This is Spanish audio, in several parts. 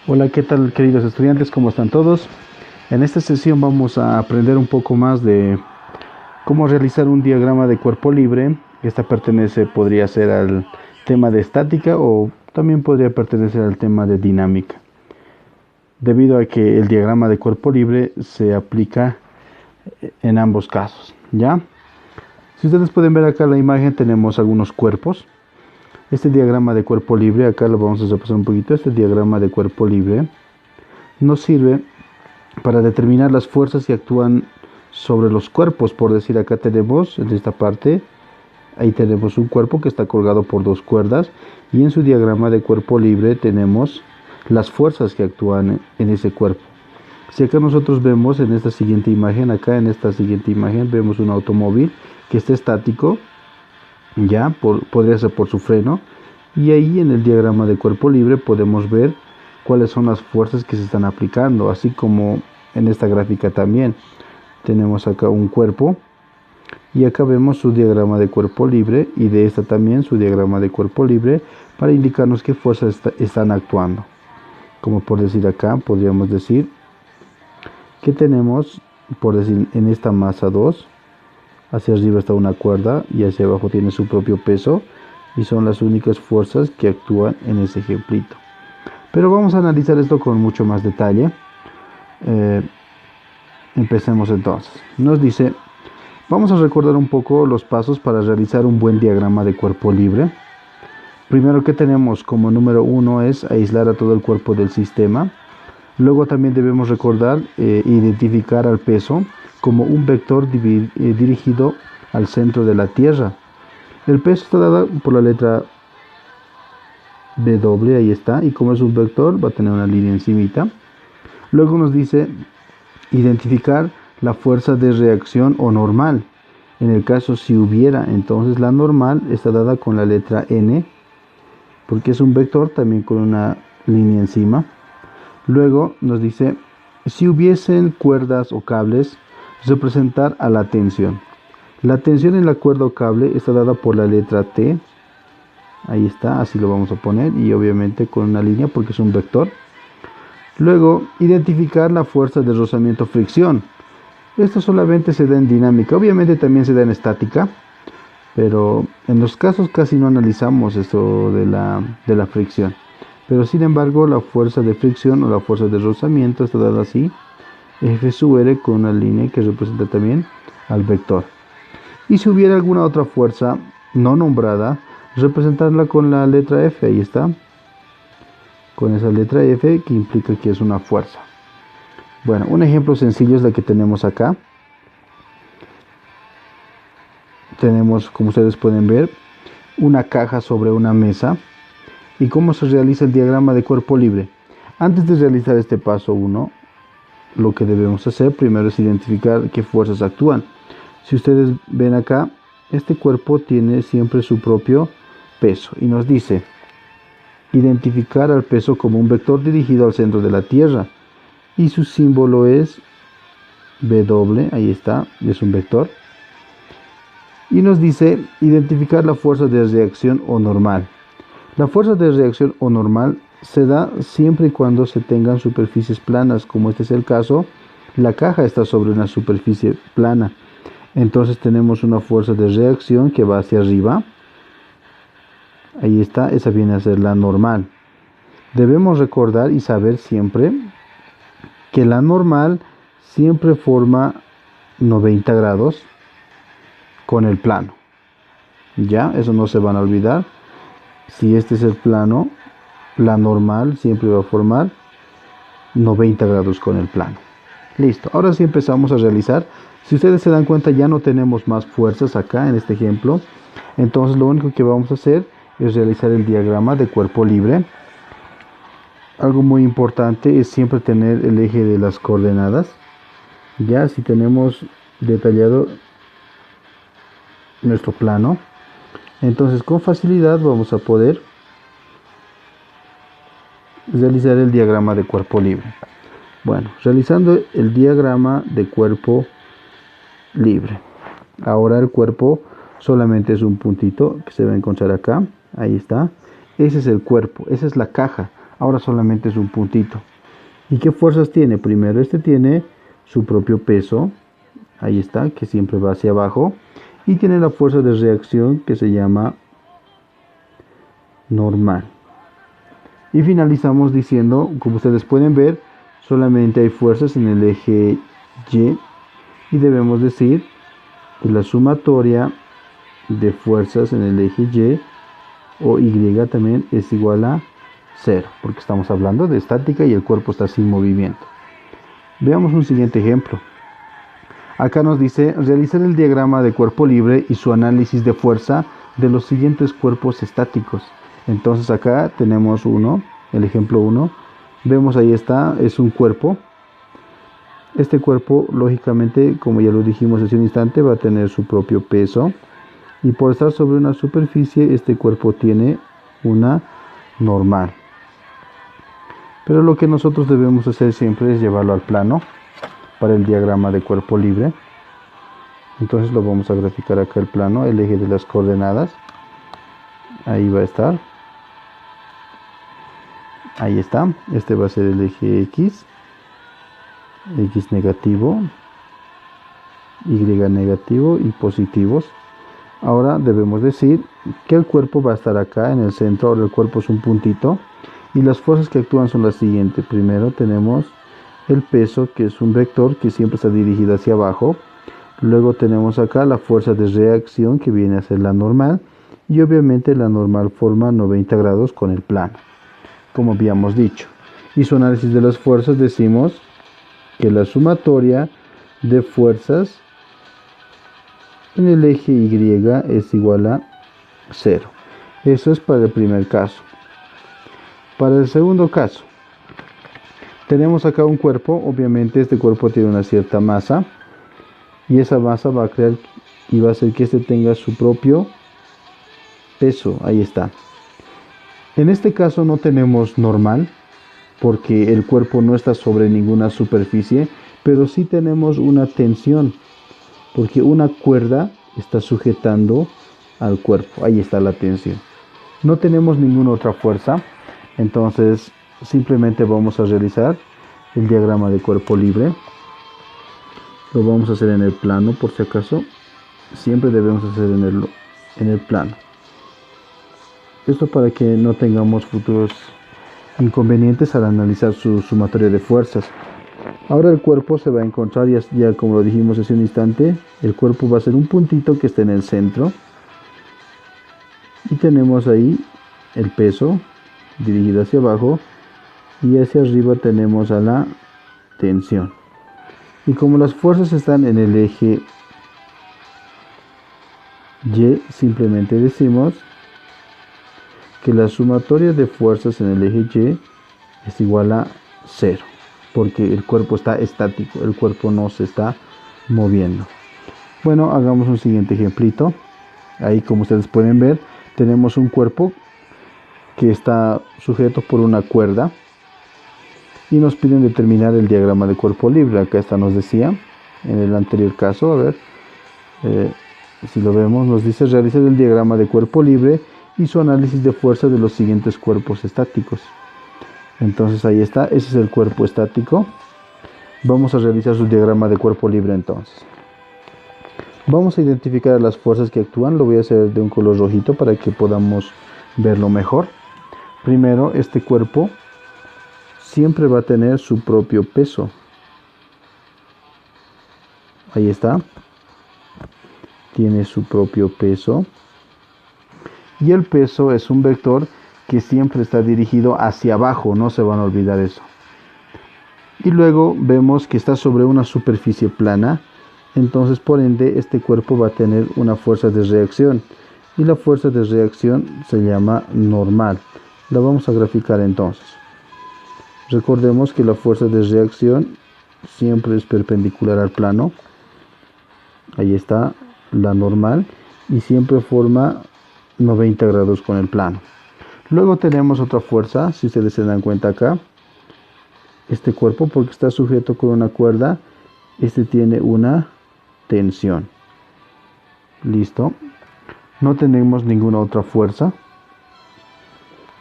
Hola, ¿qué tal, queridos estudiantes? ¿Cómo están todos? En esta sesión vamos a aprender un poco más de cómo realizar un diagrama de cuerpo libre. Esta podría ser al tema de estática o también podría pertenecer al tema de dinámica, debido a que el diagrama de cuerpo libre se aplica en ambos casos, ¿ya? Si ustedes pueden ver acá en la imagen, tenemos algunos cuerpos. Este diagrama de cuerpo libre, acá lo vamos a repasar un poquito. Este diagrama de cuerpo libre nos sirve para determinar las fuerzas que actúan sobre los cuerpos. Por decir, acá tenemos en esta parte, ahí tenemos un cuerpo que está colgado por dos cuerdas, y en su diagrama de cuerpo libre tenemos las fuerzas que actúan en ese cuerpo. Si acá nosotros vemos en esta siguiente imagen, vemos un automóvil que está estático, podría ser por su freno, y ahí en el diagrama de cuerpo libre podemos ver cuáles son las fuerzas que se están aplicando, así como en esta gráfica también tenemos acá un cuerpo y acá vemos su diagrama de cuerpo libre, y de esta también su diagrama de cuerpo libre, para indicarnos qué fuerzas están actuando. Como por decir, acá podríamos decir que tenemos, por decir, en esta masa 2, hacia arriba está una cuerda y hacia abajo tiene su propio peso, y son las únicas fuerzas que actúan en ese ejemplito. Pero vamos a analizar esto con mucho más detalle. Empecemos entonces. Nos dice, vamos a recordar un poco los pasos para realizar un buen diagrama de cuerpo libre. Primero que tenemos como número 1 es aislar a todo el cuerpo del sistema. Luego también debemos recordar identificar al peso como un vector dirigido al centro de la Tierra. El peso está dado por la letra W, ahí está, y como es un vector va a tener una línea encimita. Luego nos dice identificar la fuerza de reacción o normal. En el caso si hubiera, entonces la normal está dada con la letra N, porque es un vector también con una línea encima. Luego nos dice, si hubiesen cuerdas o cables, representar a la tensión. La tensión en la cuerda o cable está dada por la letra T. Ahí está, así lo vamos a poner, y obviamente con una línea porque es un vector. Luego, identificar la fuerza de rozamiento fricción. Esto solamente se da en dinámica, obviamente también se da en estática, pero en los casos casi no analizamos esto de la fricción. Pero sin embargo, la fuerza de fricción o la fuerza de rozamiento está dada así, F sub R, con una línea que representa también al vector. Y si hubiera alguna otra fuerza no nombrada, representarla con la letra F, ahí está, con esa letra F que implica que es una fuerza. Bueno, un ejemplo sencillo es la que tenemos acá. Tenemos, como ustedes pueden ver, una caja sobre una mesa. ¿Y cómo se realiza el diagrama de cuerpo libre? Antes de realizar este paso 1, lo que debemos hacer primero es identificar qué fuerzas actúan. Si ustedes ven acá, este cuerpo tiene siempre su propio peso y nos dice identificar al peso como un vector dirigido al centro de la Tierra, y su símbolo es W, ahí está, es un vector. Y nos dice identificar la fuerza de reacción o normal. La fuerza de reacción o normal se da siempre y cuando se tengan superficies planas, como este es el caso. La caja está sobre una superficie plana, entonces tenemos una fuerza de reacción que va hacia arriba. Ahí está, esa viene a ser la normal. Debemos recordar y saber siempre que la normal siempre forma 90 grados con el plano. Ya, eso no se van a olvidar. Si este es el plano, la normal siempre va a formar 90 grados con el plano. Listo, ahora sí empezamos a realizar. Si ustedes se dan cuenta, ya no tenemos más fuerzas acá en este ejemplo. Entonces lo único que vamos a hacer es realizar el diagrama de cuerpo libre. Algo muy importante es siempre tener el eje de las coordenadas. Ya si tenemos detallado nuestro plano, entonces con facilidad vamos a poder realizar el diagrama de cuerpo libre. Bueno, realizando el diagrama de cuerpo libre. Ahora el cuerpo solamente es un puntito que se va a encontrar acá. Ahí está. Ese es el cuerpo, esa es la caja. ahora solamente es un puntito. ¿Y qué fuerzas tiene? Primero, este tiene su propio peso, ahí está, que siempre va hacia abajo, y tiene la fuerza de reacción que se llama normal. Y finalizamos diciendo, como ustedes pueden ver, solamente hay fuerzas en el eje Y, y debemos decir que la sumatoria de fuerzas en el eje Y o Y también es igual a 0, porque estamos hablando de estática y el cuerpo está sin movimiento. Veamos un siguiente ejemplo. Acá nos dice realizar el diagrama de cuerpo libre y su análisis de fuerza de los siguientes cuerpos estáticos. Entonces acá tenemos el ejemplo 1. Vemos ahí está, es un cuerpo. Este cuerpo, lógicamente, como ya lo dijimos hace un instante, va a tener su propio peso. Y por estar sobre una superficie, este cuerpo tiene una normal. Pero lo que nosotros debemos hacer siempre es llevarlo al plano para el diagrama de cuerpo libre. Entonces lo vamos a graficar acá el plano, el eje de las coordenadas. Ahí va a estar. Ahí está. Este va a ser el eje X. X negativo. Y negativo y positivos. Ahora debemos decir que el cuerpo va a estar acá en el centro. Ahora el cuerpo es un puntito. Y las fuerzas que actúan son las siguientes. Primero tenemos el peso, que es un vector que siempre está dirigido hacia abajo. Luego tenemos acá la fuerza de reacción, que viene a ser la normal. Y obviamente la normal forma 90 grados con el plano, como habíamos dicho. Y su análisis de las fuerzas decimos que la sumatoria de fuerzas en el eje Y es igual a 0. Eso es para el primer caso. Para el segundo caso, tenemos acá un cuerpo. Obviamente este cuerpo tiene una cierta masa. Y esa masa va a crear y va a hacer que este tenga su propio peso. Ahí está. En este caso no tenemos normal, porque el cuerpo no está sobre ninguna superficie, pero sí tenemos una tensión, porque una cuerda está sujetando al cuerpo. Ahí está la tensión. No tenemos ninguna otra fuerza, entonces simplemente vamos a realizar el diagrama de cuerpo libre. Lo vamos a hacer en el plano, por si acaso. Siempre debemos hacer en el plano. Esto para que no tengamos futuros inconvenientes al analizar su sumatoria de fuerzas. Ahora el cuerpo se va a encontrar, ya como lo dijimos hace un instante, el cuerpo va a ser un puntito que está en el centro. Y tenemos ahí el peso dirigido hacia abajo. Y hacia arriba tenemos a la tensión. Y como las fuerzas están en el eje Y, simplemente decimos que la sumatoria de fuerzas en el eje Y es igual a 0, porque el cuerpo está estático, el cuerpo no se está moviendo. Bueno, hagamos un siguiente ejemplito. Ahí, como ustedes pueden ver, tenemos un cuerpo que está sujeto por una cuerda. Y nos piden determinar el diagrama de cuerpo libre. Acá está, nos decía, en el anterior caso, a ver, si lo vemos, nos dice realizar el diagrama de cuerpo libre y su análisis de fuerza de los siguientes cuerpos estáticos. Entonces ahí está, ese es el cuerpo estático. Vamos a realizar su diagrama de cuerpo libre entonces. Vamos a identificar las fuerzas que actúan. Lo voy a hacer de un color rojito para que podamos verlo mejor. Primero, este cuerpo siempre va a tener su propio peso. Ahí está. Tiene su propio peso. Y el peso es un vector que siempre está dirigido hacia abajo. No se van a olvidar eso. Y luego vemos que está sobre una superficie plana. Entonces, por ende, este cuerpo va a tener una fuerza de reacción. Y la fuerza de reacción se llama normal. La vamos a graficar entonces. Recordemos que la fuerza de reacción siempre es perpendicular al plano. Ahí está la normal. Y siempre forma 90 grados con el plano. Luego tenemos otra fuerza, si ustedes se dan cuenta acá. Este cuerpo, porque está sujeto con una cuerda, este tiene una tensión. Listo. No tenemos ninguna otra fuerza.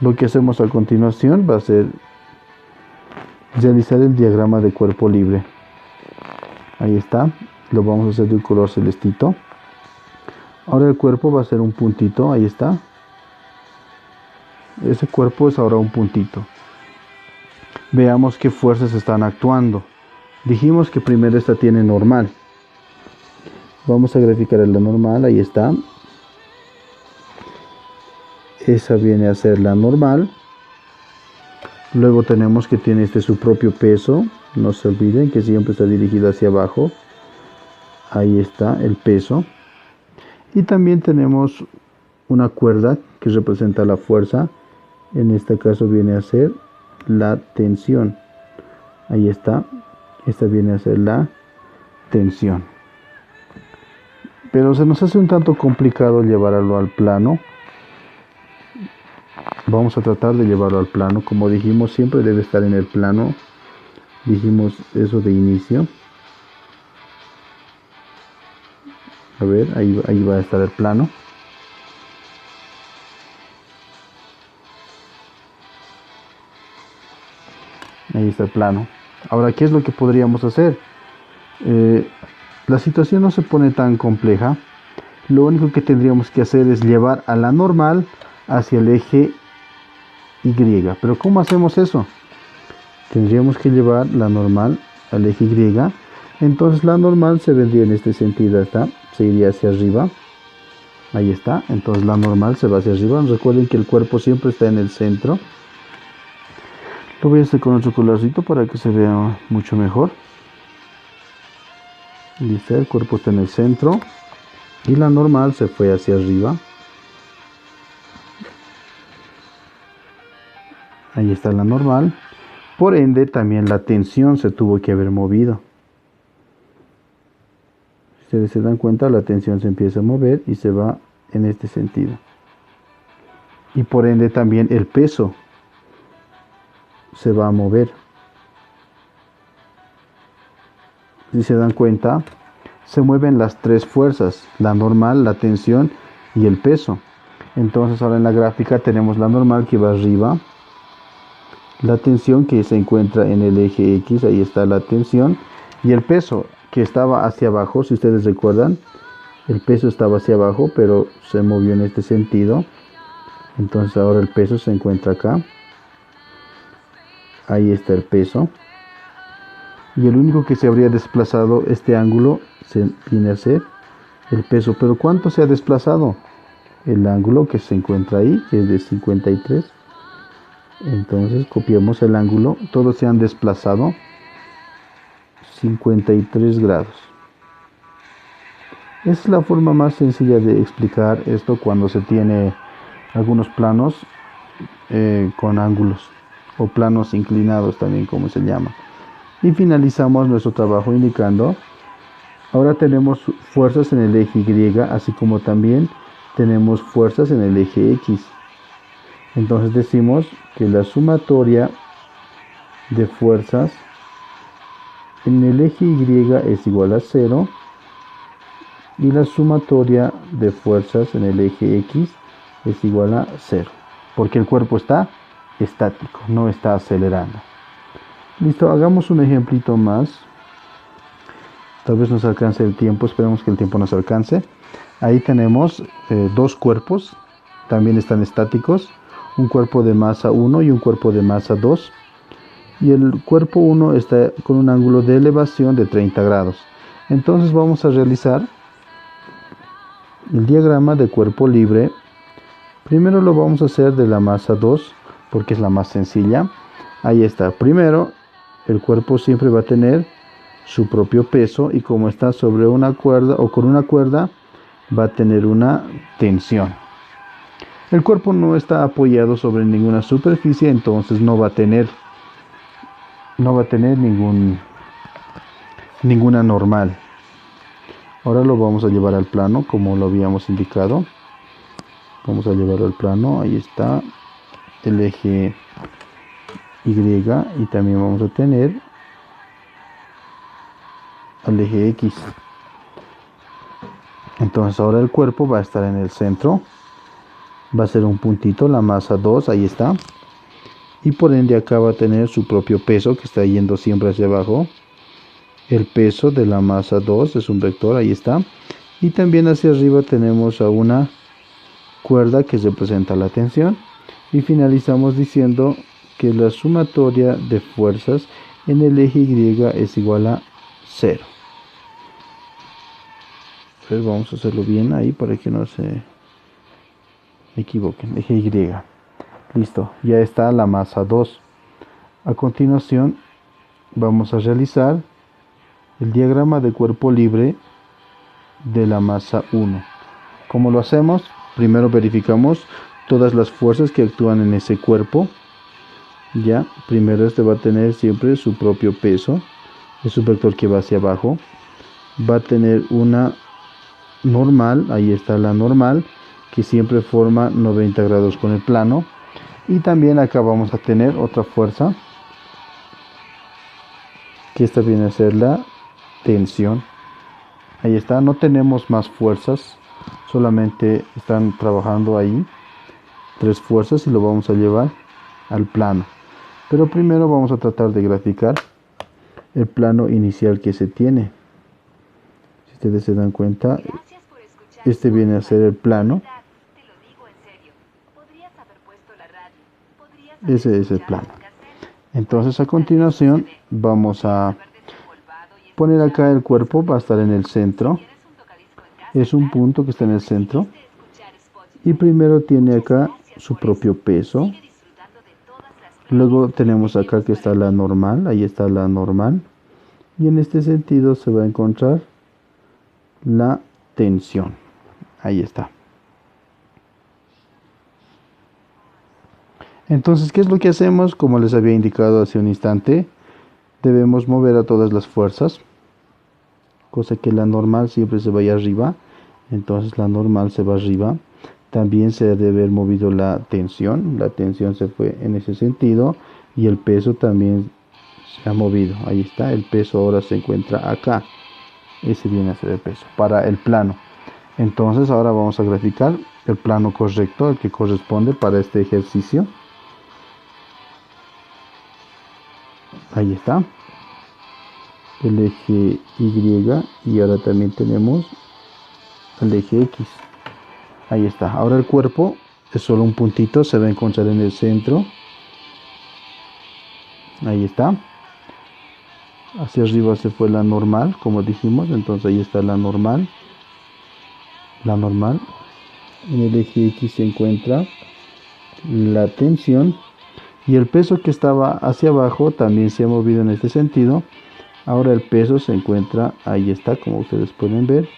Lo que hacemos a continuación va a ser realizar el diagrama de cuerpo libre. Ahí está, lo vamos a hacer de un color celestito. Ahora el cuerpo va a ser un puntito, ahí está. Ese cuerpo es ahora un puntito. Veamos qué fuerzas están actuando. Dijimos que primero esta tiene normal. Vamos a graficar la normal, ahí está. Esa viene a ser la normal. Luego tenemos que tiene su propio peso. No se olviden que siempre está dirigido hacia abajo. Ahí está el peso. Y también tenemos una cuerda que representa la fuerza. En este caso viene a ser la tensión. Ahí está. Esta viene a ser la tensión. Pero se nos hace un tanto complicado llevarlo al plano. Vamos a tratar de llevarlo al plano. Como dijimos, siempre debe estar en el plano. Dijimos eso de inicio. A ver, ahí va a estar el plano. Ahí está el plano. Ahora, ¿qué es lo que podríamos hacer? La situación no se pone tan compleja. Lo único que tendríamos que hacer es llevar a la normal hacia el eje Y. ¿Pero cómo hacemos eso? Tendríamos que llevar la normal al eje Y. Entonces la normal se vendría en este sentido, ¿está? Se iría hacia arriba. Ahí está. Entonces la normal se va hacia arriba. Recuerden que el cuerpo siempre está en el centro. Lo voy a hacer con otro colorcito para que se vea mucho mejor. Listo, el cuerpo está en el centro. Y la normal se fue hacia arriba. Ahí está la normal. Por ende, también la tensión se tuvo que haber movido. Si ustedes se dan cuenta, la tensión se empieza a mover y se va en este sentido. Y por ende también el peso se va a mover. Si se dan cuenta, se mueven las tres fuerzas, la normal, la tensión y el peso. Entonces ahora en la gráfica tenemos la normal que va arriba, la tensión que se encuentra en el eje X, ahí está la tensión, y el peso que estaba hacia abajo, si ustedes recuerdan, el peso estaba hacia abajo, pero se movió en este sentido. Entonces ahora el peso se encuentra acá. Ahí está el peso. Y el único que se habría desplazado este ángulo se viene a ser el peso. Pero ¿cuánto se ha desplazado? El ángulo que se encuentra ahí, que es de 53. Entonces copiamos el ángulo. Todos se han desplazado 53 grados. Esa es la forma más sencilla de explicar esto cuando se tiene algunos planos con ángulos o planos inclinados también, como se llama. Y finalizamos nuestro trabajo indicando, ahora tenemos fuerzas en el eje Y, así como también tenemos fuerzas en el eje X. Entonces decimos que la sumatoria de fuerzas en el eje Y es igual a 0 y la sumatoria de fuerzas en el eje X es igual a 0, porque el cuerpo está estático, no está acelerando. Listo, hagamos un ejemplito más. Tal vez nos alcance el tiempo, esperemos que el tiempo nos alcance. Ahí tenemos dos cuerpos, también están estáticos, un cuerpo de masa 1 y un cuerpo de masa 2. Y el cuerpo 1 está con un ángulo de elevación de 30 grados. Entonces vamos a realizar el diagrama de cuerpo libre. Primero lo vamos a hacer de la masa 2, porque es la más sencilla. Ahí está. Primero, el cuerpo siempre va a tener su propio peso y como está sobre una cuerda o con una cuerda, va a tener una tensión. El cuerpo no está apoyado sobre ninguna superficie, entonces no va a tener ninguna normal. Ahora lo vamos a llevar al plano como lo habíamos indicado. Vamos a llevarlo al plano. Ahí está el eje Y y también vamos a tener al eje X. Entonces ahora el cuerpo va a estar en el centro. va a ser un puntito, la masa 2, ahí está. Y por ende acá va a tener su propio peso que está yendo siempre hacia abajo. El peso de la masa 2 es un vector, ahí está. Y también hacia arriba tenemos a una cuerda que representa la tensión. Y finalizamos diciendo que la sumatoria de fuerzas en el eje Y es igual a 0. Entonces vamos a hacerlo bien ahí para que no se equivoquen. Eje Y. Listo, ya está la masa 2. A continuación vamos a realizar el diagrama de cuerpo libre de la masa 1. ¿Cómo lo hacemos? Primero verificamos todas las fuerzas que actúan en ese cuerpo. Ya, primero este va a tener siempre su propio peso. Es un vector que va hacia abajo. Va a tener una normal, ahí está la normal, que siempre forma 90 grados con el plano. Y también acá vamos a tener otra fuerza, que esta viene a ser la tensión. Ahí está, no tenemos más fuerzas, solamente están trabajando ahí 3 fuerzas y lo vamos a llevar al plano. Pero primero vamos a tratar de graficar el plano inicial que se tiene. Si ustedes se dan cuenta, este viene a ser el plano. Ese es el plano. Entonces a continuación vamos a poner acá el cuerpo, va a estar en el centro. Es un punto que está en el centro. Y primero tiene acá su propio peso. Luego tenemos acá que está la normal, ahí está la normal. Y en este sentido se va a encontrar la tensión. Ahí está. Entonces, ¿qué es lo que hacemos? Como les había indicado hace un instante, debemos mover a todas las fuerzas, cosa que la normal siempre se vaya arriba. Entonces la normal se va arriba. También se debe haber movido la tensión se fue en ese sentido y el peso también se ha movido. Ahí está, el peso ahora se encuentra acá. Ese viene a ser el peso para el plano. Entonces ahora vamos a graficar el plano correcto, el que corresponde para este ejercicio. Ahí está, el eje Y, y ahora también tenemos el eje X. Ahí está. Ahora el cuerpo es solo un puntito, se va a encontrar en el centro. Ahí está. Hacia arriba se fue la normal, como dijimos, entonces ahí está la normal. La normal. En el eje X se encuentra la tensión. Y el peso que estaba hacia abajo también se ha movido en este sentido. Ahora el peso se encuentra, ahí está, como ustedes pueden ver,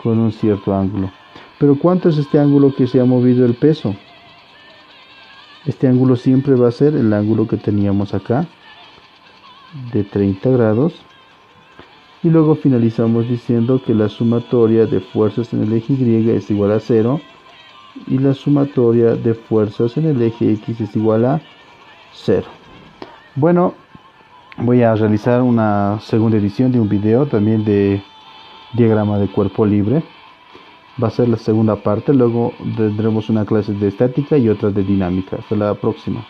con un cierto ángulo. Pero ¿cuánto es este ángulo que se ha movido el peso? Este ángulo siempre va a ser el ángulo que teníamos acá, de 30 grados. Y luego finalizamos diciendo que la sumatoria de fuerzas en el eje Y es igual a 0. Y la sumatoria de fuerzas en el eje X es igual a 0. Bueno, voy a realizar una segunda edición de un video también de diagrama de cuerpo libre. Va a ser la segunda parte, luego tendremos una clase de estática y otra de dinámica. Hasta la próxima.